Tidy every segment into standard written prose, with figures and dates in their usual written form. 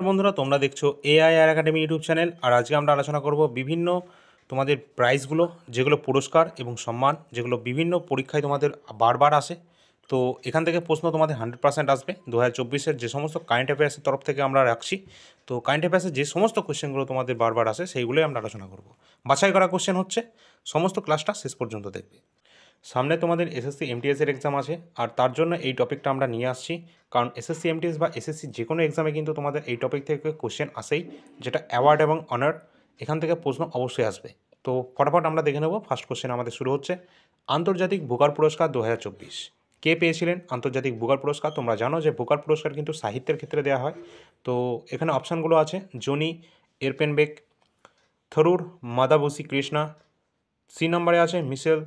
বন্ধুরা, তোমরা দেখছো এআইআর একাডেমি ইউটিউব চ্যানেল। আর আজকে আমরা আলোচনা করব বিভিন্ন তোমাদের প্রাইজগুলো, যেগুলো পুরস্কার এবং সম্মান, যেগুলো বিভিন্ন পরীক্ষায় তোমাদের বারবার আসে। তো এখান থেকে প্রশ্ন তোমাদের 100% আসবে। 2024-এর যে সমস্ত কারেন্ট অ্যাফেয়ার্সের তরফ থেকে আমরা রাখছি, তো কারেন্ট অ্যাফেয়ার্সের যে সমস্ত কোশ্চেনগুলো তোমাদের বারবার আসে সেইগুলোই আমরা আলোচনা করব। বাছাই করা কোশ্চেন হচ্ছে, সমস্ত ক্লাসটা শেষ পর্যন্ত দেখবে। সামনে তোমাদের এসএসসি এমটিএসের এক্সাম আছে, আর তার জন্য এই টপিকটা আমরা নিয়ে আসছি। কারণ এসএসসি এমটিএস বা এসএসসি যে কোনো এক্সামে কিন্তু তোমাদের এই টপিক থেকে কোশ্চেন আসেই, যেটা অ্যাওয়ার্ড এবং অনার, এখান থেকে প্রশ্ন অবশ্যই আসবে। তো ফটাফট আমরা দেখে নেব। ফার্স্ট কোশ্চেন আমাদের শুরু হচ্ছে, আন্তর্জাতিক বুকার পুরস্কার 2024 কে পেয়েছিলেন? আন্তর্জাতিক বুকার পুরস্কার, তোমরা জানো যে বুকার পুরস্কার কিন্তু সাহিত্যের ক্ষেত্রে দেওয়া হয়। তো এখানে অপশানগুলো আছে, জনি এরপেনবেক, থরুর মাদাবুসি কৃষ্ণা, সি নম্বরে আছে মিশেল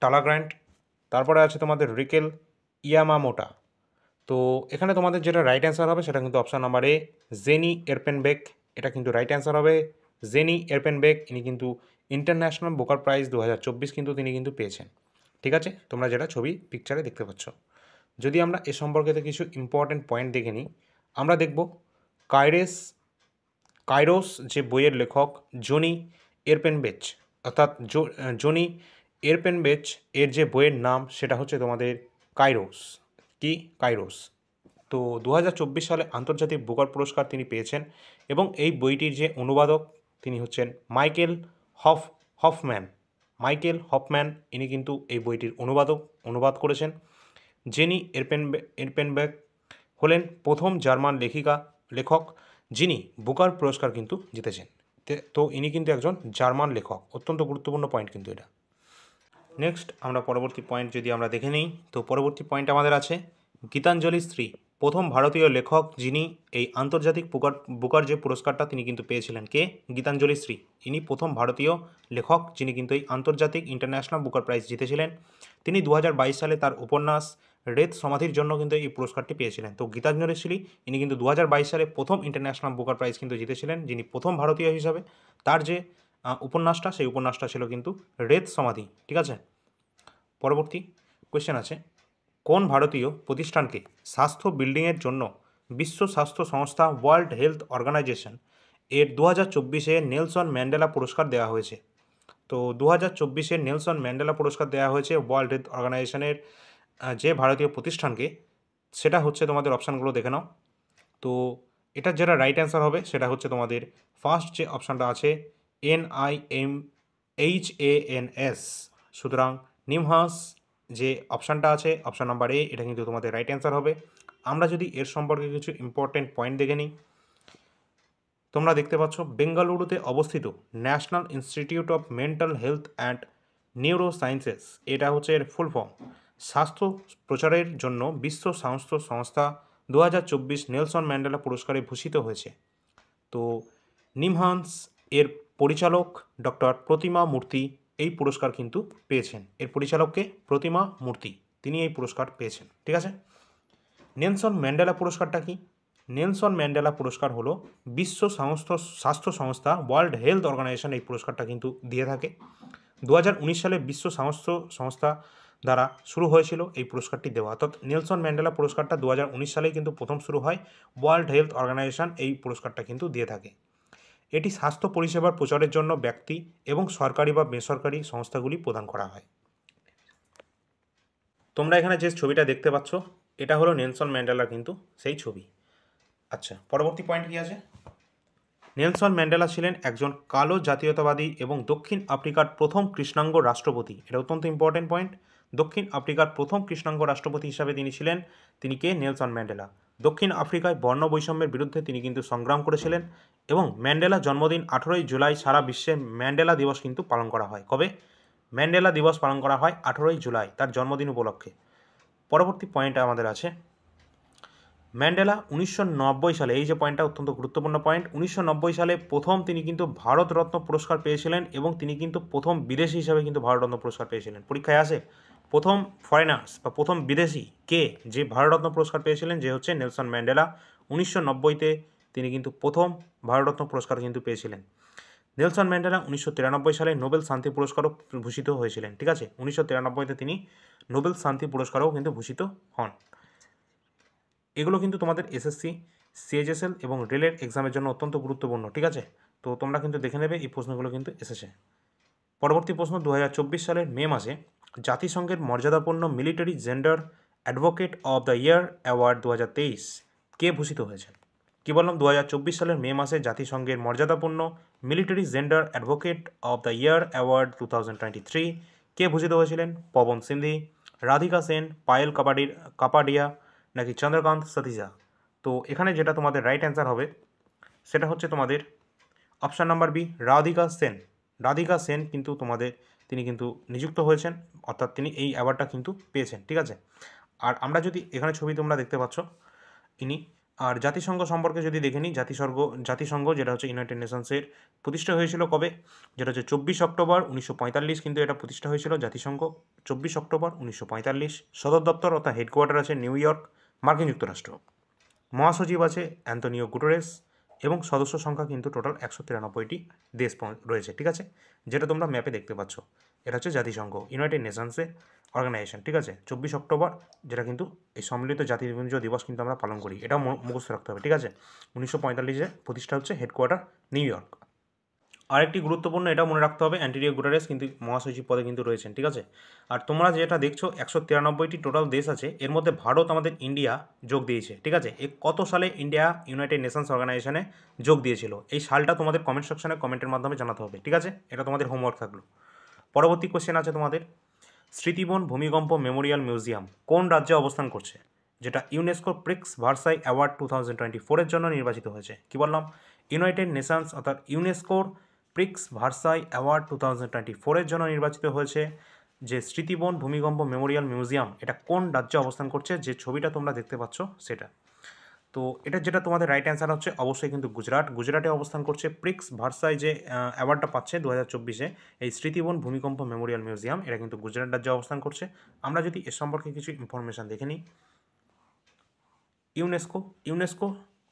টালাগ্র্যান্ট, তারপরে আছে তোমাদের রিকেল ইয়ামামোটা। তো এখানে তোমাদের যেটা রাইট অ্যান্সার হবে সেটা কিন্তু অপশান নাম্বার এ, জেনি এরপেনবেক। এটা কিন্তু রাইট অ্যান্সার হবে, জেনি এরপেনবেক। ইনি কিন্তু ইন্টারন্যাশনাল বুকার প্রাইজ 2024 কিন্তু তিনি কিন্তু পেয়েছেন। ঠিক আছে, তোমরা যেটা ছবি পিকচারে দেখতে পাচ্ছ। যদি আমরা এ সম্পর্কে কিছু ইম্পর্টেন্ট পয়েন্ট দেখে নিই, আমরা দেখব কাইরোস যে বইয়ের লেখক জনি এরপেনবেচ, অর্থাৎ জনি এরপেনবেচ এর যে বইয়ের নাম সেটা হচ্ছে তোমাদের কাইরোস। কি? কাইরোস। তো 2024 সালে আন্তর্জাতিক বুকার পুরস্কার তিনি পেয়েছেন, এবং এই বইটির যে অনুবাদক তিনি হচ্ছেন হফম্যান। মাইকেল হফম্যান ইনি কিন্তু এই বইটির অনুবাদ করেছেন। জেনি এরপেনবেক হলেন প্রথম জার্মান লেখক যিনি বুকার পুরস্কার কিন্তু জিতেছেন। তো ইনি কিন্তু একজন জার্মান লেখক। অত্যন্ত গুরুত্বপূর্ণ পয়েন্ট কিন্তু এটা। নেক্সট আমরা পরবর্তী পয়েন্ট যদি আমরা দেখে নিই, তো পরবর্তী পয়েন্ট আমাদের আছে, গীতাঞ্জলি স্ত্রী প্রথম ভারতীয় লেখক যিনি এই আন্তর্জাতিক বুকার যে পুরস্কারটা তিনি কিন্তু পেয়েছিলেন। কে? গীতাঞ্জলি স্ত্রী। ইনি প্রথম ভারতীয় লেখক যিনি কিন্তু এই আন্তর্জাতিক ইন্টারন্যাশনাল বুকার প্রাইজ জিতেছিলেন। তিনি 2022 সালে তার উপন্যাস রেত সমাধির জন্য কিন্তু এই পুরস্কারটি পেয়েছিলেন। তো গীতাঞ্জলি স্ত্রী ইনি কিন্তু 2022 সালে প্রথম ইন্টারন্যাশনাল বুকার প্রাইজ কিন্তু জিতেছিলেন, যিনি প্রথম ভারতীয় হিসাবে। তার যে উপন্যাসটা, সেই উপন্যাসটা ছিল কিন্তু রেত সমাধি। ঠিক আছে, পরবর্তী কোয়েশ্চেন আছে, কোন ভারতীয় প্রতিষ্ঠানকে স্বাস্থ্য বিল্ডিংয়ের জন্য বিশ্ব স্বাস্থ্য সংস্থা ওয়ার্ল্ড হেলথ অর্গানাইজেশন এর 2024-এ নেলসন ম্যান্ডেলা পুরস্কার দেওয়া হয়েছে? তো 2024-এ নেলসন ম্যান্ডেলা পুরস্কার দেওয়া হয়েছে ওয়ার্ল্ড হেলথ অর্গানাইজেশনের যে ভারতীয় প্রতিষ্ঠানকে, সেটা হচ্ছে তোমাদের অপশানগুলো দেখে নাও। তো এটার যেটা রাইট অ্যান্সার হবে সেটা হচ্ছে তোমাদের ফার্স্ট যে অপশানটা আছে, NIMHANS। সুতরাং নিমহাস যে অপশানটা আছে, অপশান নাম্বার এ, এটা কিন্তু তোমাদের রাইট অ্যান্সার হবে। আমরা যদি এর সম্পর্কে কিছু ইম্পর্টেন্ট পয়েন্ট দেখে নিই, তোমরা দেখতে পাচ্ছ বেঙ্গালুরুতে অবস্থিত national institute of mental health and neuro sciences, এটা হচ্ছে এর ফুল ফর্ম। স্বাস্থ্য প্রচারের জন্য বিশ্ব স্বাস্থ্য সংস্থা 2024 নেলসন ম্যান্ডেলা পুরস্কারে ভূষিত হয়েছে। তো নিমহান্স এর পরিচালক ডক্টর প্রতিমা মূর্তি এই পুরস্কার কিন্তু পেয়েছেন। এর পরিচালককে প্রতিমা মূর্তি, তিনি এই পুরস্কার পেয়েছেন। ঠিক আছে, নেলসন ম্যান্ডেলা পুরস্কারটা কি? নেলসন ম্যান্ডেলা পুরস্কার হলো বিশ্ব স্বাস্থ্য সংস্থা ওয়ার্ল্ড হেলথ অর্গানাইজেশন এই পুরস্কারটা কিন্তু দিয়ে থাকে। 2019 সালে বিশ্ব স্বাস্থ্য সংস্থা দ্বারা শুরু হয়েছিল এই পুরস্কারটি দেওয়া, অর্থাৎ নেলসন ম্যান্ডেলা পুরস্কারটা 2019 সালেই কিন্তু প্রথম শুরু হয়। ওয়ার্ল্ড হেলথ অর্গানাইজেশন এই পুরস্কারটা কিন্তু দিয়ে থাকে। এটি স্বাস্থ্য পরিষেবার প্রচারের জন্য ব্যক্তি এবং সরকারি বা বেসরকারি সংস্থাগুলি প্রদান করা হয়। তোমরা এখানে যে ছবিটা দেখতে পাচ্ছ, এটা হলো নেলসন ম্যান্ডেলার কিন্তু সেই ছবি। আচ্ছা, পরবর্তী পয়েন্ট কী আছে? নেলসন ম্যান্ডেলা ছিলেন একজন কালো জাতীয়তাবাদী এবং দক্ষিণ আফ্রিকার প্রথম কৃষ্ণাঙ্গ রাষ্ট্রপতি। এটা অত্যন্ত ইম্পর্টেন্ট পয়েন্ট। দক্ষিণ আফ্রিকার প্রথম কৃষ্ণাঙ্গ রাষ্ট্রপতি হিসাবে তিনি ছিলেন। তিনি কে? Nelson Mandela. দক্ষিণ আফ্রিকায় বর্ণ বৈষম্যের বিরুদ্ধে তিনি কিন্তু সংগ্রাম করেছিলেন, এবং ম্যান্ডেলার জন্মদিন 18ই জুলাই সারা বিশ্বে ম্যান্ডেলা দিবস কিন্তু পালন করা হয়। কবে? ম্যান্ডেলা দিবস পালন করা হয় 18ই জুলাই, তার জন্মদিন উপলক্ষে। পরবর্তী পয়েন্ট আমাদের আছে, ম্যান্ডেলা 1990 সালে, এই যে পয়েন্টটা অত্যন্ত গুরুত্বপূর্ণ পয়েন্ট, 1990 সালে প্রথম তিনি কিন্তু ভারতরত্ন পুরস্কার পেয়েছিলেন, এবং তিনি কিন্তু প্রথম বিদেশি হিসাবে কিন্তু ভারতরত্ন পুরস্কার পেয়েছিলেন। পরীক্ষায় আসে প্রথম ফরেনার্স বা প্রথম বিদেশি কে যে ভারতরত্ন পুরস্কার পেয়েছিলেন, যে হচ্ছে নেলসন ম্যান্ডেলা। 1990-তে তিনি কিন্তু প্রথম ভারতরত্ন পুরস্কার কিন্তু পেয়েছিলেন। নেলসন ম্যান্ডেলা 1993 সালে নোবেল শান্তি পুরস্কারও ভূষিত হয়েছিলেন। ঠিক আছে, 1993-তে তিনি নোবেল শান্তি পুরস্কারও কিন্তু ভূষিত হন। এগুলো কিন্তু তোমাদের এসএসসি সিএইচএসএল এবং রেলের এক্সামের জন্য অত্যন্ত গুরুত্বপূর্ণ, ঠিক আছে? তো তোমরা কিন্তু দেখে নেবে, এই প্রশ্নগুলো কিন্তু এসেছে। পরবর্তী প্রশ্ন, 2024 সালের মে মাসে জাতিসংঘের মর্যাদাপূর্ণ military gender advocate of the year award 2023 কে ভূষিত হয়েছেন? কি বললাম, 2024 সালের মে মাসে জাতিসংঘের মর্যাদাপূর্ণ military gender advocate of the year award 2023 কে ভূষিত হয়েছিলেন? পবন সিন্ধি, রাধিকা সেন, পায়েল কাপাডিয়া নাকি চন্দ্রকান্ত সতীজা? তো এখানে যেটা তোমাদের রাইট অ্যান্সার হবে সেটা হচ্ছে তোমাদের option number B, Radhika Sen. Radhika Sen কিন্তু তিনি কিন্তু নিযুক্ত হয়েছেন, অর্থাৎ তিনি এই অ্যাওয়ার্ডটা কিন্তু পেয়েছেন, ঠিক আছে? আর আমরা যদি এখানে ছবি তোমরা দেখতে পাচ্ছ ইনি। আর জাতিসংঘ সম্পর্কে যদি দেখে নিই, জাতিসংঘ যেটা হচ্ছে ইউনাইটেড নেশনসের প্রতিষ্ঠা হয়েছিল কবে? যেটা হচ্ছে 24 অক্টোবর 1945 কিন্তু এটা প্রতিষ্ঠা হয়েছিল জাতিসংঘ, 24 অক্টোবর 1945। সদর দপ্তর অর্থাৎ হেডকোয়ার্টার আছে নিউ ইয়র্ক, মার্কিন যুক্তরাষ্ট্র। মহাসচিব আছে অ্যান্তনিও গুটেরেস এবং সদস্য সংখ্যা কিন্তু টোটাল 193টি দেশ রয়েছে, ঠিক আছে? যেটা তোমরা ম্যাপে দেখতে পাচ্ছ, এটা হচ্ছে জাতিসংঘ, ইউনাইটেড নেশনসের অর্গানাইজেশন, ঠিক আছে? 24 অক্টোবর যেটা কিন্তু এই সম্মিলিত জাতিপুঞ্জ দিবস কিন্তু আমরা পালন করি, এটাও মুখস্থ রাখতে হবে, ঠিক আছে? 1945-এ প্রতিষ্ঠা হচ্ছে, হেডকোয়ার্টার নিউ ইয়র্ক। আরেকটি গুরুত্বপূর্ণ এটাও মনে রাখতে হবে, অ্যান্টোনিও গুটেরেস কিন্তু মহাসচিব পদে কিন্তু রয়েছেন, ঠিক আছে? আর তোমরা যেটা দেখছো 193টি টোটাল দেশ আছে, এর মধ্যে ভারত আমাদের ইন্ডিয়া যোগ দিয়েছে, ঠিক আছে? কত সালে ইন্ডিয়া ইউনাইটেড নেশনস অর্গানাইজেশনে যোগ দিয়েছিল, এই সালটা তোমাদের কমেন্ট সেকশনে কমেন্টের মাধ্যমে জানাতে হবে, ঠিক আছে? এটা তোমাদের হোমওয়ার্ক থাকলো। পরবর্তী কোশ্চেন আছে তোমাদের, স্মৃতিবন ভূমিকম্প মেমোরিয়াল মিউজিয়াম কোন রাজ্যে অবস্থান করছে? যেটা ইউনেস্কো প্রিক্স ভার্সাই অ্যাওয়ার্ড 2024-এর জন্য নির্বাচিত হয়েছে। কি বললাম, ইউনাইটেড নেশনস অর্থাৎ ইউনেস্কোর প্রিক্স ভার্সাই অ্যাওয়ার্ড 2024-এর জন্য নির্বাচিত হয়েছে যে স্মৃতিবন ভূমিকম্প মেমোরিয়াল মিউজিয়াম, এটা কোন রাজ্যে অবস্থান করছে? যে ছবিটা তোমরা দেখতে পাচ্ছ সেটা। তো এটা যেটা তোমাদের রাইট অ্যান্সার হচ্ছে অবশ্যই কিন্তু গুজরাটে অবস্থান করছে প্রিক্স ভার্সাই যে অ্যাওয়ার্ডটা পাচ্ছে 2024-এ এই স্মৃতিবন ভূমিকম্প মেমোরিয়াল মিউজিয়াম, এটা কিন্তু গুজরাট রাজ্যে অবস্থান করছে। আমরা যদি এর সম্পর্কে কিছু ইনফরমেশান দেখে নিই, ইউনেস্কো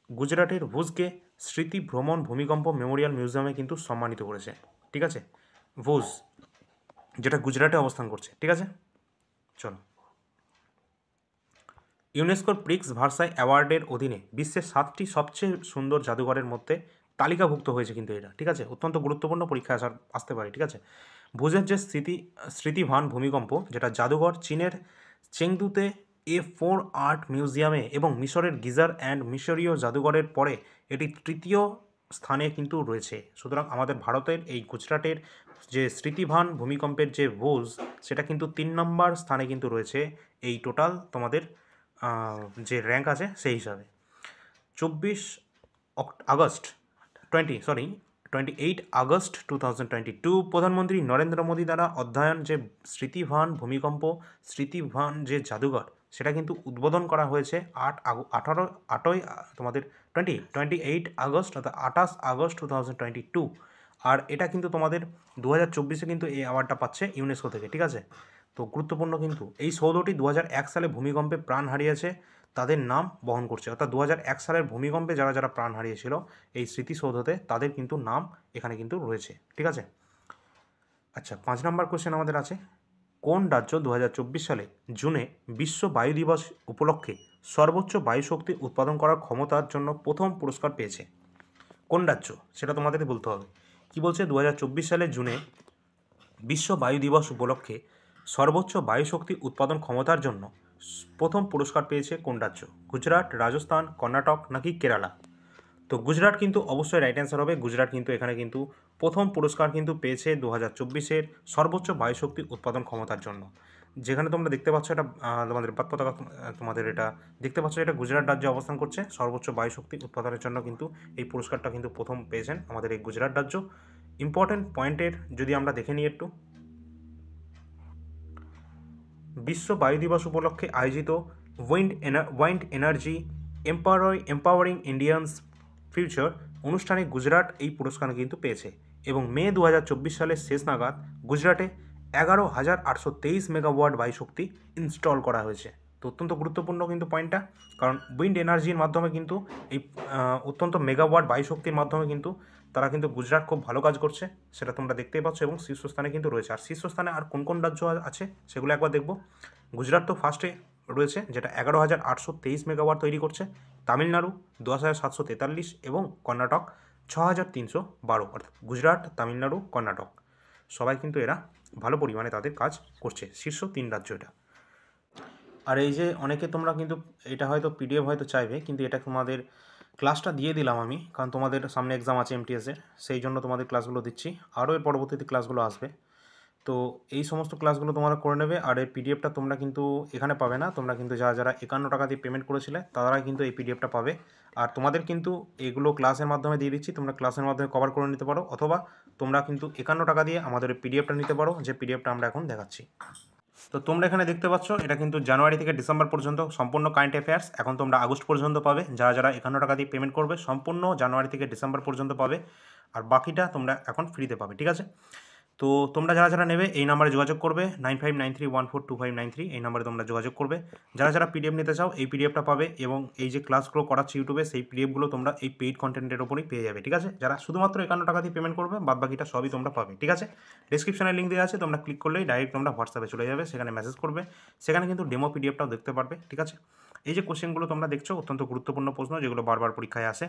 গুজরাটের ভুজকে স্মৃতি ভ্রমণ ভূমিকম্প মেমোরিয়াল মিউজিয়ামে কিন্তু সম্মানিত করেছে, ঠিক আছে? ভুজ যেটা গুজরাটে অবস্থান করছে, ঠিক আছে? চলো, ইউনেস্কোর প্রিক্স ভার্সাই অ্যাওয়ার্ডের অধীনে বিশ্বের 7টি সবচেয়ে সুন্দর জাদুঘরের মধ্যে তালিকাভুক্ত হয়েছে কিন্তু এটা, ঠিক আছে? অত্যন্ত গুরুত্বপূর্ণ, পরীক্ষা আসতে পারে, ঠিক আছে? ভুজের যে স্মৃতিভান ভূমিকম্প যেটা জাদুঘর চীনের চেংদুতে A4 আর্ট মিউজিয়ামে এবং মিশরের গিজার অ্যান্ড মিশরীয় জাদুঘরের পরে এটি তৃতীয় স্থানে কিন্তু রয়েছে। সুতরাং আমাদের ভারতের এই গুজরাটের যে স্মৃতিভান ভূমিকম্পের যে ভুজ, সেটা কিন্তু 3 নম্বর স্থানে কিন্তু রয়েছে এই টোটাল তোমাদের যে র্যাঙ্ক আছে সেই হিসাবে। 28 আগস্ট 2022 প্রধানমন্ত্রী নরেন্দ্র মোদী দ্বারা অধ্যয়ন যে স্মৃতিভান যে জাদুঘর, সেটা কিন্তু উদ্বোধন করা হয়েছে 28 আগস্ট অর্থাৎ 28 আগস্ট 2022। আর এটা কিন্তু তোমাদের 2024-এ কিন্তু এই অ্যাওয়ার্ডটা পাচ্ছে ইউনেস্কো থেকে, ঠিক আছে? তো গুরুত্বপূর্ণ কিন্তু এই সৌধটি 2001 সালে ভূমিকম্পে প্রাণ হারিয়েছে তাদের নাম বহন করছে, অর্থাৎ 2001 সালের ভূমিকম্পে যারা প্রাণ হারিয়েছিল এই স্মৃতিসৌধতে তাদের কিন্তু নাম এখানে কিন্তু রয়েছে, ঠিক আছে? আচ্ছা, 5 নম্বর কোশ্চেন আমাদের আছে, কোন রাজ্য 2024 সালে জুনে বিশ্ব বায়ু দিবস উপলক্ষে সর্বোচ্চ বায়ু শক্তি উৎপাদন করার ক্ষমতার জন্য প্রথম পুরস্কার পেয়েছে? কোন রাজ্য সেটা তোমাদের বলতে হবে। কি বলছে, 2024 সালে জুনে বিশ্ব বায়ু দিবস উপলক্ষে সর্বোচ্চ বায়ু শক্তি উৎপাদন ক্ষমতার জন্য প্রথম পুরস্কার পেয়েছে কোন রাজ্য? গুজরাট, রাজস্থান, কর্ণাটক নাকি কেরালা? তো গুজরাট কিন্তু অবশ্যই রাইট অ্যান্সার হবে। গুজরাট কিন্তু এখানে কিন্তু প্রথম পুরস্কার কিন্তু পেয়েছে 2024-এর সর্বোচ্চ বায়ু শক্তি উৎপাদন ক্ষমতার জন্য। যেখানে তোমরা দেখতে পাচ্ছ এটা তোমাদের পতাকা, তোমাদের এটা দেখতে পাচ্ছ, এটা গুজরাট রাজ্যে অবস্থান করছে। সর্বোচ্চ বায়ু শক্তি উৎপাদনের জন্য কিন্তু এই পুরস্কারটা কিন্তু প্রথম পেয়েছেন আমাদের এই গুজরাট রাজ্য। ইম্পর্টেন্ট পয়েন্টের যদি আমরা দেখে নিই একটু, বিশ্ব বায়ু দিবস উপলক্ষে আয়োজিত wind energy empowering Indians future অনুষ্ঠানে গুজরাট এই পুরস্কার কিন্তু পেয়েছে এবং মে 2024 সালের শেষ নাগাদ গুজরাটে 11,823 মেগাওয়াট বায়ু শক্তি ইনস্টল করা হয়েছে। তো অত্যন্ত গুরুত্বপূর্ণ কিন্তু পয়েন্টটা, কারণ উইন্ড এনার্জির মাধ্যমে কিন্তু এই অত্যন্ত মেগাওয়াট বায়ু শক্তির মাধ্যমে কিন্তু তারা কিন্তু গুজরাট খুব ভালো কাজ করছে, সেটা তোমরা দেখতেই পাচ্ছ এবং শীর্ষস্থানে কিন্তু রয়েছে। আর শীর্ষস্থানে আর কোন কোন রাজ্য আছে সেগুলো একবার দেখব। গুজরাট তো ফার্স্টে রয়েছে যেটা 11,823 মেগাওয়াট তৈরি করছে, তামিলনাড়ু 10,743 এবং কর্ণাটক 6,312, অর্থাৎ গুজরাট, তামিলনাড়ু, কর্ণাটক সবাই কিন্তু এরা ভালো পরিমাণে তাদের কাজ করছে, শীর্ষ 3 রাজ্য এটা। আর এই যে অনেকে তোমরা কিন্তু এটা হয়তো পিডিএফ হয়তো চাইবে, কিন্তু এটা তোমাদের ক্লাসটা দিয়ে দিলাম আমি, কারণ তোমাদের সামনে এক্সাম আছে এমটিএসের, সেই জন্য তোমাদের ক্লাসগুলো দিচ্ছি। আরও এর পরবর্তীতে ক্লাসগুলো আসবে, তো এই সমস্ত ক্লাসগুলো তোমরা করে নেবে। আর এই পিডিএফটা তোমরা কিন্তু এখানে পাবে না, তোমরা কিন্তু যারা যারা 51 টাকা দিয়ে পেমেন্ট করেছিলে তারা কিন্তু এই পিডিএফটা পাবে। আর তোমাদের কিন্তু এগুলো ক্লাসের মাধ্যমে দিয়ে দিচ্ছি, তোমরা ক্লাসের মাধ্যমে কভার করে নিতে পারো, অথবা তোমরা কিন্তু 51 টাকা দিয়ে আমাদের পিডিএফটা নিতে পারো, যে পিডিএফটা আমরা এখন দেখাচ্ছি। তো তোমরা এখানে দেখতে পাচ্ছ এটা কিন্তু জানুয়ারি থেকে ডিসেম্বর পর্যন্ত সম্পূর্ণ কারেন্ট অ্যাফেয়ার্স, এখন তোমরা আগস্ট পর্যন্ত পাবে। যারা যারা 51 টাকা দিয়ে পেমেন্ট করবে সম্পূর্ণ জানুয়ারি থেকে ডিসেম্বর পর্যন্ত পাবে, আর বাকিটা তোমরা এখন ফ্রিতে পাবে, ঠিক আছে। তো তোমরা যারা যারা নেবে এই নাম্বারে যোগাযোগ করবে, 9593142593, এই নাম্বারে তোমরা যোগাযোগ করবে। যারা যারা পিডিএফ নিতে চাও এই পিডিএফটা পাবে, এবং এই যে ক্লাসগুলো করাচ্ছি ইউটিউবে সেই পিডিএফগুলো তোমরা এই পেইড কন্টেন্টের ওপরেই পেয়ে যাবে, ঠিক আছে। যারা শুধুমাত্র 51 টাকা দিয়ে পেমেন্ট করবে বাদ বাকিটা সবই তোমরা পাবে, ঠিক আছে। ডিসক্রিপশনে লিঙ্ক দেওয়া আছে, তোমরা ক্লিক করলেই ডাইরেক্ট তোমরা হোয়াটসঅ্যাপে চলে যাবে, সেখানে মেসেজ করবে, সেখানে কিন্তু ডেমো পিডিএফটাও দেখতে পারবে, ঠিক আছে। এই যে কোশ্চেনগুলো তোমরা দেখছো অত্যন্ত গুরুত্বপূর্ণ প্রশ্ন, যেগুলো বারবার পরীক্ষায় আসে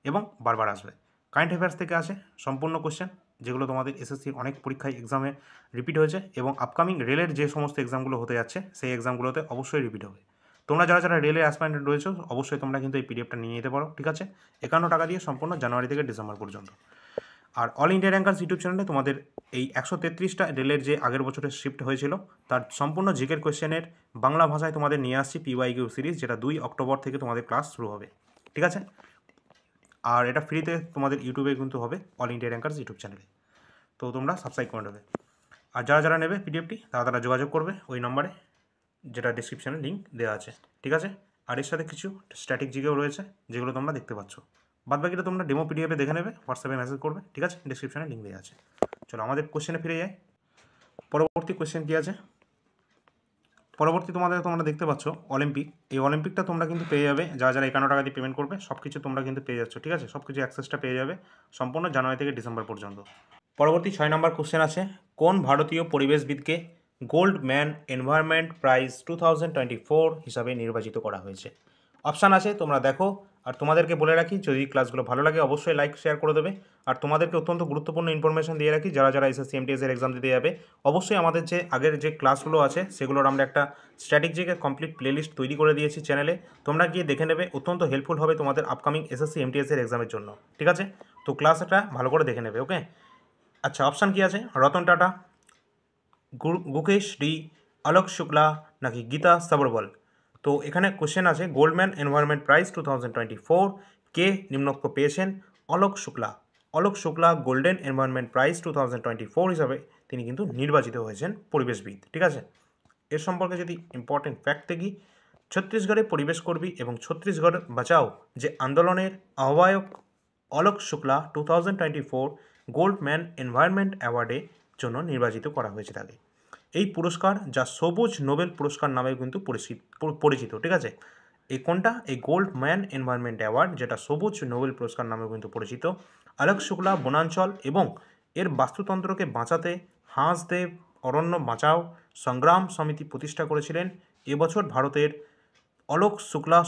এবং বারবার আসবে। কারেন্ট অ্যাফেয়ার্স থেকে আসে সম্পূর্ণ কোশ্চেন, যেগুলো তোমাদের এসএসসির অনেক পরীক্ষায় এক্সামে রিপিট হয়েছে, এবং আপকামিং রেলের যে সমস্ত এক্সামগুলো হতে যাচ্ছে সেই এক্সামগুলোতে অবশ্যই রিপিট হবে। তোমরা যারা যারা রেলের অ্যাসপাইরেন্ট রয়েছে অবশ্যই তোমরা কিন্তু এই পিডিএফটা নিয়ে নিতে পারো, ঠিক আছে। 51 টাকা দিয়ে সম্পূর্ণ জানুয়ারি থেকে ডিসেম্বর পর্যন্ত। আর অল ইন্ডিয়া র্যাঙ্কার্স ইউটিউব চ্যানেলে তোমাদের এই 133টা রেলের যে আগের বছরের শিফট হয়েছিল তার সম্পূর্ণ জিকের কোয়েশ্চেনের বাংলা ভাষায় তোমাদের নিয়ে আসছি পিওয়াইকিউ সিরিজ, যেটা 2 অক্টোবর থেকে তোমাদের ক্লাস শুরু হবে, ঠিক আছে। আর এটা ফ্রিতে তোমাদের ইউটিউবে কিন্তু হবে, অল ইন্ডিয়া র্যাঙ্কার্স ইউটিউব চ্যানেলে, তো তোমরা সাবস্ক্রাইব করে নেবে। আর যারা যারা নেবে পিডিএফটি তারা তারা যোগাযোগ করবে ওই নম্বরে, যেটা ডিসক্রিপশানে লিঙ্ক দেওয়া আছে, ঠিক আছে। আর এর সাথে কিছু স্ট্যাটিক জিকেও রয়েছে যেগুলো তোমরা দেখতে পাচ্ছ, বাদ বাকিটা তোমরা ডেমো পিডিএফে দেখে নেবে, হোয়াটসঅ্যাপে মেসেজ করবে, ঠিক আছে। ডিসক্রিপশানে লিঙ্ক দেওয়া আছে। চলো আমাদের কোশ্চেনে ফিরে যাই। পরবর্তী কোশ্চেন কী আছে, পরবর্তী তোমরা দেখতে পাচ্ছ অলিম্পিক। এই অলিম্পিকটা তোমরা কিন্তু পেয়ে যাবে, যারা যারা 51 টাকা দিয়ে পেমেন্ট করবে সব কিছু তোমরা কিন্তু পেয়ে যাচ্ছ, ঠিক আছে। সব কিছু অ্যাক্সেসটা পেয়ে যাবে সম্পূর্ণ জানুয়ারি থেকে ডিসেম্বর পর্যন্ত। পরবর্তী 6 নম্বর কোশ্চেন আছে, কোন ভারতীয় পরিবেশবিদকে গোল্ড ম্যান এনভায়রনমেন্ট প্রাইজ 2024 হিসাবে নির্বাচিত করা হয়েছে? অপশান আছে, তোমরা দেখো। আর তোমাদেরকে বলে রাখি, যদি ক্লাসগুলো ভালো লাগে অবশ্যই লাইক শেয়ার করে দেবে। আর তোমাদেরকে অত্যন্ত গুরুত্বপূর্ণ ইনফরমেশন দিয়ে রাখি, যারা যারা এসএসসি এমটিএসের এক্সাম দিতে যাবে অবশ্যই আমাদের যে আগের যে ক্লাসগুলো আছে সেগুলোর আমরা একটা স্ট্র্যাটেজিকের কমপ্লিট প্লেলিস্ট তৈরি করে দিয়েছি চ্যানেলে, তোমরা গিয়ে দেখে নেবে, অত্যন্ত হেল্পফুল হবে তোমাদের আপকামিং এসএসসি এমটিএসের এক্সামের জন্য, ঠিক আছে। তো ক্লাসটা ভালো করে দেখে নেবে, ওকে। আচ্ছা, অপশান কী আছে, রতন টাটা, গুকেশ ডি, আলোক শুক্লা, নাকি গীতা সাবরওয়াল? তো এখানে কোশ্চেন আছে, গোল্ডম্যান এনভায়রনমেন্ট প্রাইজ 2024 কে নিম্নোক্ত পেয়েছেন? Alok Shukla. Alok Shukla golden environment prize 2024 হিসাবে তিনি কিন্তু নির্বাচিত হয়েছেন পরিবেশবিদ, ঠিক আছে। এর সম্পর্কে যদি ইম্পর্টেন্ট ফ্যাক্ট দেখি, ছত্তিশগড়ে পরিবেশ কর্মী এবং ছত্তিশগড় বাঁচাও যে আন্দোলনের আহ্বায়ক অলোক শুক্লা 2024 গোল্ডম্যান এনভায়রনমেন্ট অ্যাওয়ার্ডের জন্য নির্বাচিত করা হয়েছে তাকে। এই পুরস্কার যা সবুজ নোবেল পুরস্কার নামে কিন্তু পরিচিত, ঠিক আছে। এই কোনটা, এই গোল্ড ম্যান এনভায়রনমেন্ট অ্যাওয়ার্ড, যেটা সবুজ নোবেল পুরস্কার নামে কিন্তু পরিচিত। আলোক শুক্লা বনাঞ্চল এবং এর বাস্তুতন্ত্রকে বাঁচাতে হাঁসদেব অরণ্য বাঁচাও সংগ্রাম সমিতি প্রতিষ্ঠা করেছিলেন। এবছর ভারতের অলোক শুক্লা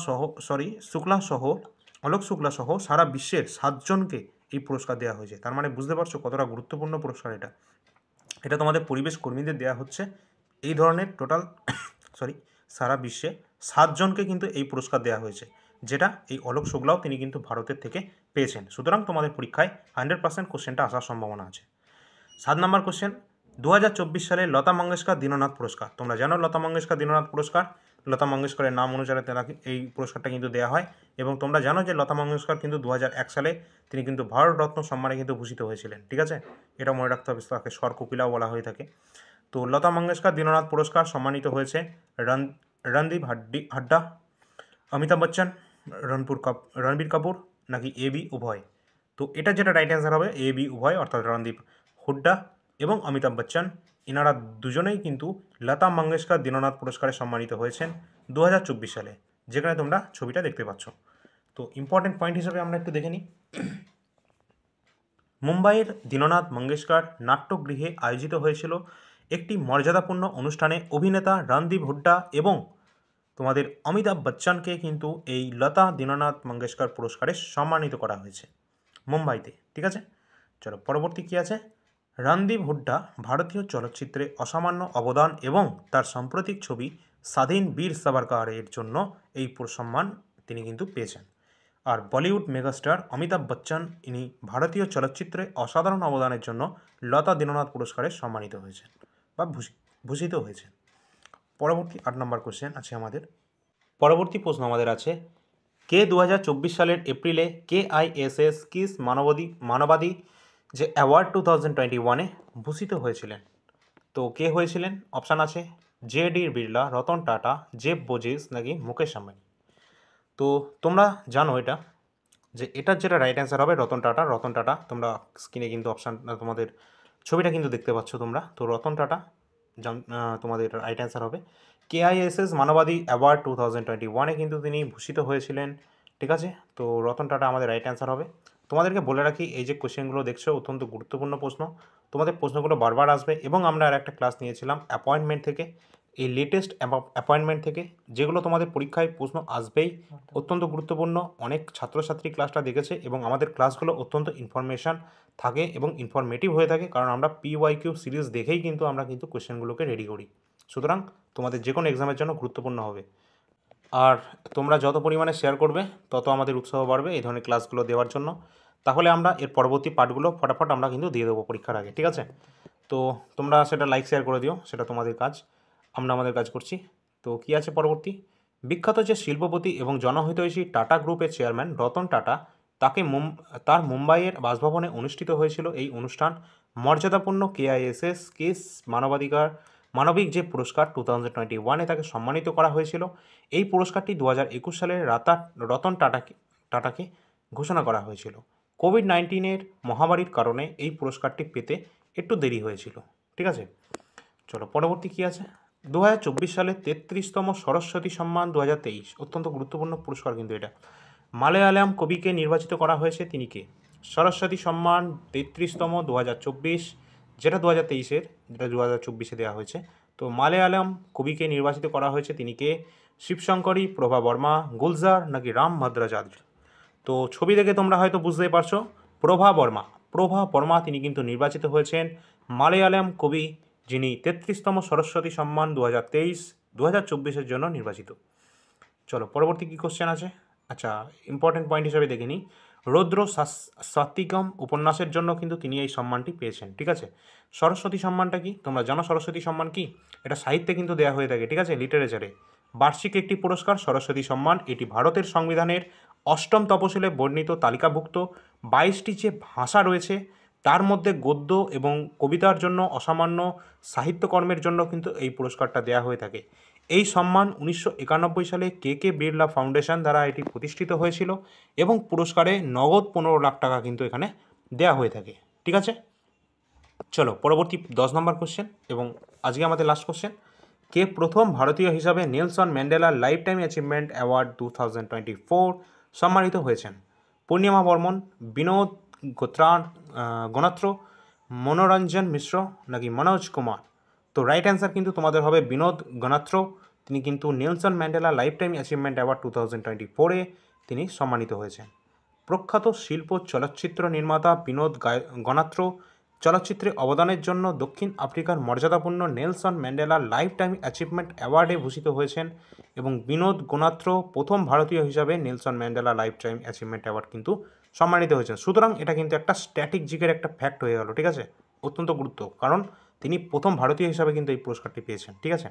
সহ সারা বিশ্বের 7 জনকে এই পুরস্কার দেওয়া হয়েছে। তার মানে বুঝতে পারছো কতটা গুরুত্বপূর্ণ পুরস্কার এটা। এটা তোমাদের পরিবেশ কর্মীদের দেওয়া হচ্ছে, এই ধরনের টোটাল সারা বিশ্বে 7 জনকে কিন্তু এই পুরস্কার দেওয়া হয়েছে, যেটা এই অলোক শুক্লাও তিনি কিন্তু ভারতের থেকে পেয়েছেন। সুতরাং তোমাদের পরীক্ষায় 100% কোশ্চেনটা আসার সম্ভাবনা আছে। 7 নম্বর কোশ্চেন, 2024 সালে লতা মঙ্গেশকর দীননাথ পুরস্কার। তোমরা জানো লতা মঙ্গেশকর দীননাথ পুরস্কার, লতা মঙ্গেশকরের নাম অনুসারে এই পুরস্কারটা কিন্তু দেওয়া হয়। এবং তোমরা জানো যে লতা মঙ্গেশকর কিন্তু 2001 সালে তিনি কিন্তু ভারতরত্ন সম্মানে কিন্তু ভূষিত হয়েছিলেন, ঠিক আছে। এটা মনে রাখতে হবে, তাকে স্বর কোকিলাও বলা হয়ে থাকে। তো লতা মঙ্গেশকর দীননাথ পুরস্কার সম্মানিত হয়েছে রণদীপ হাড্ডা, অমিতাভ বচ্চন, রণবীর কাপুর, নাকি এ বি উভয়? তো এটা যেটা রাইট অ্যান্সার হবে এ বি উভয়, অর্থাৎ রণদীপ হুড্ডা এবং অমিতাভ বচ্চন, এনারা দুজনেই কিন্তু লতা মঙ্গেশকর দীননাথ পুরস্কারে সম্মানিত হয়েছেন 2024 সালে, যেখানে তোমরা ছবিটা দেখতে পাচ্ছ। তো ইম্পর্টেন্ট পয়েন্ট হিসেবে আমরা একটু দেখে নিই। মুম্বাইয়ের দীননাথ মঙ্গেশকর নাট্যগৃহে আয়োজিত হয়েছিল একটি মর্যাদাপূর্ণ অনুষ্ঠানে অভিনেতা রণদীপ হুড্ডা এবং তোমাদের অমিতাভ বচ্চনকে কিন্তু এই লতা দীননাথ মঙ্গেশকর পুরস্কারে সম্মানিত করা হয়েছে মুম্বাইতে। ঠিক আছে, চলো পরবর্তী কী আছে। রণদীপ হুড্ডা ভারতীয় চলচ্চিত্রে অসামান্য অবদান এবং তার সাম্প্রতিক ছবি স্বাধীন বীর সাভারকারের জন্য এই সম্মান তিনি কিন্তু পেয়েছেন। আর বলিউড মেগাস্টার অমিতাভ বচ্চন ইনি ভারতীয় চলচ্চিত্রে অসাধারণ অবদানের জন্য লতা দীননাথ পুরস্কারে সম্মানিত হয়েছেন বা ভূষিত হয়েছেন। পরবর্তী 8 নম্বর কোশ্চেন আছে আমাদের। পরবর্তী প্রশ্ন আমাদের আছে, কে 2024 সালের এপ্রিলে KISS কিস মানবাদী যে অ্যাওয়ার্ড 2021-এ ভূষিত হয়েছিলেন? তো কে হয়েছিলেন? অপশান আছে JD Birla, Ratan Tata, Jeff Bezos নাকি মুকেশ আম্বানি। তো তোমরা জানো এটা যে এটার যেটা রাইট অ্যান্সার হবে রতন টাটা। রতন টাটা, তোমরা স্ক্রিনে কিন্তু অপশান তোমাদের ছবিটা কিন্তু দেখতে পাচ্ছ তোমরা। তো রতন টাটা তোমাদের রাইট অ্যান্সার হবে। KISS মানবাদী অ্যাওয়ার্ড 2021-এ কিন্তু তিনি ভূষিত হয়েছিলেন। ঠিক আছে, তো রতন টাটা আমাদের রাইট অ্যান্সার হবে। তোমাদেরকে বলে রাখি, এই যে কোশ্চেনগুলো দেখছো অত্যন্ত গুরুত্বপূর্ণ প্রশ্ন, তোমাদের প্রশ্নগুলো বারবার আসবে এবং আমরা আর একটা ক্লাস নিয়েছিলাম অ্যাপয়েন্টমেন্ট থেকে, এই লেটেস্ট অ্যাপয়েন্টমেন্ট থেকে, যেগুলো তোমাদের পরীক্ষায় প্রশ্ন আসবেই, অত্যন্ত গুরুত্বপূর্ণ। অনেক ছাত্রছাত্রী ক্লাসটা দেখেছে এবং আমাদের ক্লাসগুলো অত্যন্ত ইনফরমেশান থাকে এবং ইনফরমেটিভ হয়ে থাকে, কারণ আমরা PYQ সিরিজ দেখেই কিন্তু আমরা কিন্তু কোশ্চেনগুলোকে রেডি করি। সুতরাং তোমাদের যে কোনো এক্সামের জন্য গুরুত্বপূর্ণ হবে। আর তোমরা যত পরিমাণে শেয়ার করবে তত আমাদের উৎসাহ বাড়বে এই ধরনের ক্লাসগুলো দেওয়ার জন্য। তাহলে আমরা এর পরবর্তী পার্টগুলো ফটাফট আমরা কিন্তু দিয়ে দেবো পরীক্ষার আগে। ঠিক আছে, তো তোমরা সেটা লাইক শেয়ার করে দিও, সেটা তোমাদের কাজ, আমরা আমাদের কাজ করছি। তো কী আছে পরবর্তী, বিখ্যাত যে শিল্পপতি এবং জনহিতৈষী টাটা গ্রুপের চেয়ারম্যান রতন টাটা, তাকে তার মুম্বাইয়ের বাসভবনে অনুষ্ঠিত হয়েছিল এই অনুষ্ঠান মর্যাদাপূর্ণ KISS কিস মানবিক যে পুরস্কার 2021-এ তাকে সম্মানিত করা হয়েছিল। এই পুরস্কারটি 2021 সালের রতন টাটাকে ঘোষণা করা হয়েছিল। কোভিড-19-এর মহামারীর কারণে এই পুরস্কারটি পেতে একটু দেরি হয়েছিল। ঠিক আছে, চলো পরবর্তী কী আছে। 2024 সালে 33তম সরস্বতী সম্মান 2023, অত্যন্ত গুরুত্বপূর্ণ পুরস্কার কিন্তু এটা। মালয়ালম কবিকে নির্বাচিত করা হয়েছে, তিনি কে? সরস্বতী সম্মান 33তম 2024, যেটা 2023-এর, যেটা 2024-এ দেওয়া হয়েছে। তো মালয়ালম কবিকে নির্বাচিত করা হয়েছে, তিনি কে? শিবশঙ্করী, প্রভা বর্মা, গুলজার নাকি রাম ভদ্রাচার্য। তো ছবি দেখে তোমরা হয়তো বুঝতেই পারছো, প্রভা বর্মা তিনি কিন্তু নির্বাচিত হয়েছেন মালয়ালম কবি, যিনি 33তম সরস্বতী সম্মান 2024-এর জন্য নির্বাচিত। চলো পরবর্তী কী কোশ্চেন আছে। আচ্ছা, ইম্পর্টেন্ট পয়েন্ট হিসাবে দেখে নিই, রৌদ্র সাত্বিকম উপন্যাসের জন্য কিন্তু তিনি এই সম্মানটি পেয়েছেন। ঠিক আছে, সরস্বতী সম্মানটা কি তোমরা জানো? সরস্বতী সম্মান কি? এটা সাহিত্যে কিন্তু দেওয়া হয়ে থাকে। ঠিক আছে, লিটারেচারে বার্ষিক একটি পুরস্কার সরস্বতী সম্মান। এটি ভারতের সংবিধানের 8ম তফসিলে বর্ণিত তালিকাভুক্ত 22টি যে ভাষা রয়েছে তার মধ্যে গদ্য এবং কবিতার জন্য অসামান্য সাহিত্যকর্মের জন্য কিন্তু এই পুরস্কারটা দেওয়া হয়ে থাকে। এই সম্মান 1991 সালে KK বিড়লা ফাউন্ডেশন দ্বারা এটি প্রতিষ্ঠিত হয়েছিল এবং পুরস্কারে নগদ 15 লাখ টাকা কিন্তু এখানে দেওয়া হয়ে থাকে। ঠিক আছে, চলো পরবর্তী 10 নম্বর কোশ্চেন এবং আজকে আমাদের লাস্ট কোশ্চেন। কে প্রথম ভারতীয় হিসাবে Nelson Mandela lifetime achievement award 2024 সম্মানিত হয়েছেন? পূর্ণিমা বর্মন, বিনোদ গণাত্র, মনোরঞ্জন মিশ্র নাকি মনোজ কুমার। তো রাইট অ্যান্সার কিন্তু তোমাদের হবে বিনোদ গণাত্র। তিনি কিন্তু Nelson Mandela lifetime achievement award 2024-এ তিনি সম্মানিত হয়েছেন। প্রখ্যাত শিল্প চলচ্চিত্র নির্মাতা বিনোদ গণাত্র চলচ্চিত্রে অবদানের জন্য দক্ষিণ আফ্রিকার মর্যাদাপূর্ণ Nelson Mandela lifetime achievement অ্যাওয়ার্ডে ভূষিত হয়েছেন এবং বিনোদ গণাত্র প্রথম ভারতীয় হিসাবে Nelson Mandela lifetime achievement award কিন্তু সম্মানিত হয়েছেন। সুতরাং এটা কিন্তু একটা স্ট্র্যাটেজিকের একটা ফ্যাক্ট হয়ে গেল। ঠিক আছে, অত্যন্ত গুরুত্ব, কারণ তিনি প্রথম ভারতীয় হিসাবে কিন্তু এই পুরস্কারটি পেয়েছেন। ঠিক আছে,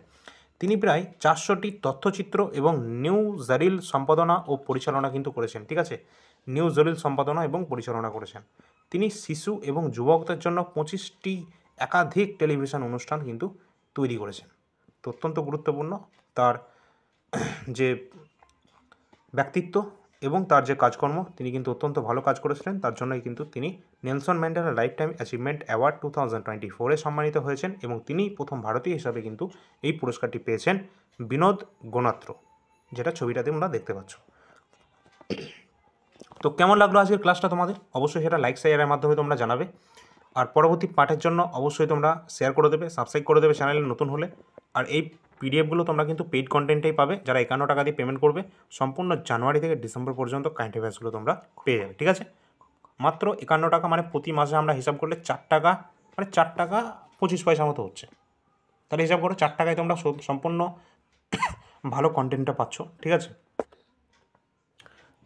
তিনি প্রায় 400টি তথ্যচিত্র এবং নিউ জারিল সম্পাদনা ও পরিচালনা কিন্তু করেছেন। ঠিক আছে, নিউ জরিল সম্পাদনা এবং পরিচালনা করেছেন। তিনি শিশু এবং যুবকদের জন্য 25টি একাধিক টেলিভিশন অনুষ্ঠান কিন্তু তৈরি করেছেন। তো অত্যন্ত গুরুত্বপূর্ণ তার যে ব্যক্তিত্ব এবং তার যে কাজকর্ম, তিনি কিন্তু অত্যন্ত ভালো কাজ করেছিলেন, তার জন্যই কিন্তু তিনি Nelson Mandela lifetime achievement award 2024-এ সম্মানিত হয়েছেন এবং তিনি প্রথম ভারতীয় হিসাবে কিন্তু এই পুরস্কারটি পেয়েছেন বিনোদ গণাত্র, যেটা ছবিটাতে তোমরা দেখতে পাচ্ছ। তো কেমন লাগলো আজকের ক্লাসটা তোমাদের? অবশ্যই সেটা লাইক শেয়ারের মাধ্যমে তোমরা জানাবে। আর পরবর্তী পাঠের জন্য অবশ্যই তোমরা শেয়ার করে দেবে, সাবস্ক্রাইব করে দেবে চ্যানেলে নতুন হলে। আর এই পিডিএফগুলো তোমরা কিন্তু পেইড কন্টেন্টেই পাবে। যারা 51 টাকা দিয়ে পেমেন্ট করবে সম্পূর্ণ জানুয়ারি থেকে ডিসেম্বর পর্যন্ত কারেন্ট অ্যাফেয়ার্সগুলো তোমরা পেয়ে যাবে, ঠিক আছে। মাত্র 51 টাকা, মানে প্রতি মাসে আমরা হিসাব করলে 4 টাকা, মানে 4 টাকা 25 পয়সা মতো হচ্ছে। তাহলে হিসাব করো 4 টাকায় তোমরা সম্পূর্ণ ভালো কন্টেন্টটা পাচ্ছ, ঠিক আছে।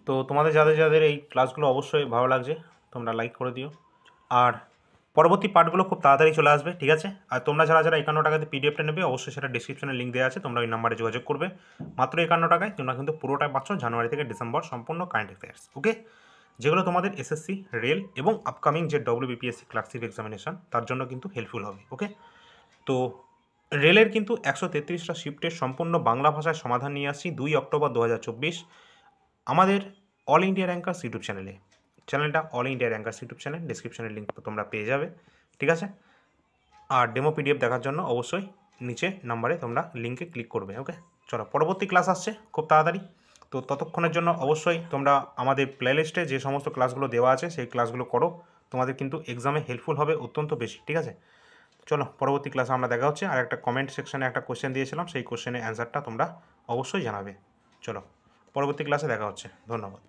তো তোমাদের যাদের যাদের এই ক্লাসগুলো অবশ্যই ভালো লাগছে তোমরা লাইক করে দিও। আর পরবর্তী পার্টগুলো খুব তাড়াতাড়ি চলে আসবে, ঠিক আছে। আর তোমরা যারা যারা 51 টাকাতে পিডিএফটা নেবে অবশ্যই সেটা ডিসক্রিপশনে লিঙ্ক দেওয়া আছে, তোমরা ওই নাম্বারে যোগাযোগ করবে। মাত্র 51 টাকায় তোমরা কিন্তু পুরোটাই পাচ্ছ জানুয়ারি থেকে ডিসেম্বর সম্পূর্ণ কারেন্ট অ্যাফেয়ার্স, ওকে। যেগুলো তোমাদের এসএসসি, রেল এবং আপকামিং যে ডব্লিউবিপিএসসি ক্লার্কশিপ এক্সামিনেশন তার জন্য কিন্তু হেল্পফুল হবে, ওকে। তো রেলের কিন্তু 133টা শিফটের সম্পূর্ণ বাংলা ভাষায় সমাধান নিয়ে আসছি 2 অক্টোবর 2024 আমাদের অল ইন্ডিয়া র্যাঙ্কার্স ইউটিউব চ্যানেলে। চ্যানেলটা all India rankers YouTube channel, ডিসক্রিপশনের লিঙ্ক তোমরা পেয়ে যাবে, ঠিক আছে। আর ডেমো পিডিএফ দেখার জন্য অবশ্যই নিচে নাম্বারে তোমরা লিঙ্কে ক্লিক করবে, ওকে। চলো, পরবর্তী ক্লাস আসছে খুব তাড়াতাড়ি। তো ততক্ষণের জন্য অবশ্যই তোমরা আমাদের প্লেলিস্টে যে সমস্ত ক্লাসগুলো দেওয়া আছে সেই ক্লাসগুলো করো, তোমাদের কিন্তু এক্সামে হেল্পফুল হবে অত্যন্ত বেশি, ঠিক আছে। চলো, পরবর্তী ক্লাসে আমরা দেখা হচ্ছে। আর একটা কমেন্ট সেকশানে একটা কোশ্চেন দিয়েছিলাম, সেই কোশ্চেনের অ্যান্সারটা তোমরা অবশ্যই জানাবে। চলো, পরবর্তী ক্লাসে দেখা হচ্ছে। ধন্যবাদ।